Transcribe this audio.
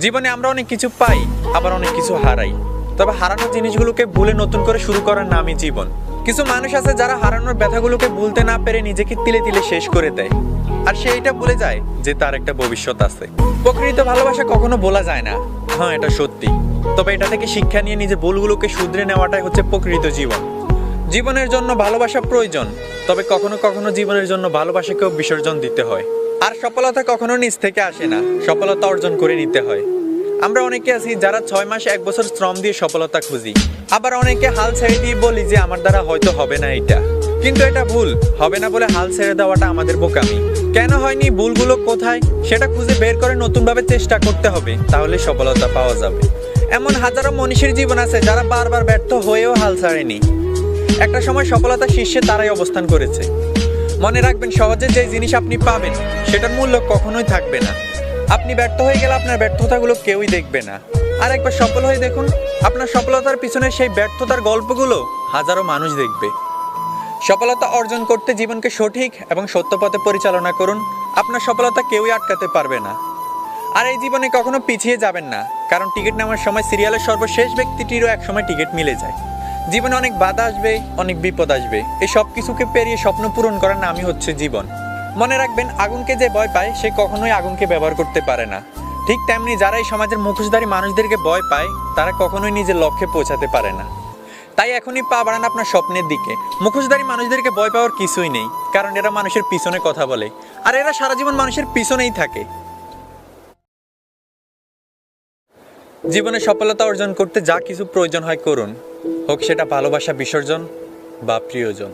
জীবনে আমরা অনেক কিছু পাই, আবার অনেক কিছু হারাই। তবে হারানো জিনিসগুলোকে ভুলে নতুন করে শুরু করার নামই জীবন। কিছু মানুষ আছে যারা হারানোর ব্যথাগুলোকে ভুলতে না পেরে নিজেকে তিলে তিলে শেষ করে দেয়, আর সে এটা ভুলে যায় যে তার একটা ভবিষ্যৎ আছে। প্রকৃত ভালোবাসা কখনো বলা যায় না, হ্যাঁ এটা সত্যি। তবে এটা থেকে শিক্ষা নিয়ে নিজের ভুলগুলোকে শুধরে নেওয়াটাই হচ্ছে প্রকৃত জীবন। জীবনের জন্য ভালোবাসা প্রয়োজন, তবে কখনো কখনো জীবনের জন্য ভালোবাসাকেও বিসর্জন দিতে হয়। আর সফলতা কখনো নিজ থেকে আসে না, সফলতা অর্জন করে নিতে হয়। আমরা অনেকে আছি যারা 6 মাস 1 বছর শ্রম দিয়ে সফলতা খুঁজি, আবার অনেকে হাল ছেড়ে দিয়ে বলি যে আমার দ্বারা হয়তো হবে না এটা। কিন্তু এটা ভুল, হবে না বলে হাল ছেড়ে দেওয়াটা আমাদের বোকামি। কেন হয়নি, ভুলগুলো কোথায় সেটা খুঁজে বের করে নতুনভাবে চেষ্টা করতে হবে, তাহলে সফলতা পাওয়া যাবে। এমন হাজারো মনীষীর জীবন আছে যারা বারবার ব্যর্থ হয়েও হাল ছাড়েনি। একটা সময় সফলতা শীর্ষে তারাই অবস্থান করেছে। মনে রাখবেন, সহজে যে জিনিস আপনি পাবেন সেটার মূল্য কখনোই থাকবে না। আপনি ব্যর্থ হয়ে গেলে আপনার ব্যর্থতাগুলো কেউই দেখবে না। আর একবার সফল হয়ে দেখুন, আপনার সফলতার পিছনে সেই ব্যর্থতার গল্পগুলো হাজারো মানুষ দেখবে। সফলতা অর্জন করতে জীবনকে সঠিক এবং সত্য পথে পরিচালনা করুন। আপনার সফলতা কেউই আটকাতে পারবে না। আর এই জীবনে কখনো পিছিয়ে যাবেন না, কারণ টিকিট নেওয়ার সময় সিরিয়ালের সর্বশেষ ব্যক্তিটিরও একসময় টিকিট মিলে যায়। জীবনে অনেক বাধা আসবে, অনেক বিপদ আসবে, এই সব কিছুকে পেরিয়ে স্বপ্ন পূরণ করার নামই হচ্ছে জীবন। মনে রাখবেন, আগুনকে যে ভয় পায় সে কখনোই আগুনকে ব্যবহার করতে পারে না। ঠিক তেমনি যারা এই সমাজের মুখোশধারী মানুষদেরকে ভয় পায় তারা কখনোই নিজের লক্ষ্যে পৌঁছাতে পারে না। তাই এখনই পা বাড়ান আপনার স্বপ্নের দিকে। মুখোশধারী মানুষদেরকে ভয় পাওয়ার কিছুই নেই, কারণ এরা মানুষের পিছনে কথা বলে, আর এরা সারা জীবন মানুষের পিছনেই থাকে। জীবনে সফলতা অর্জন করতে যা কিছু প্রয়োজন হয় করুন, হোক সেটা ভালোবাসা বিসর্জন বা প্রিয়জন।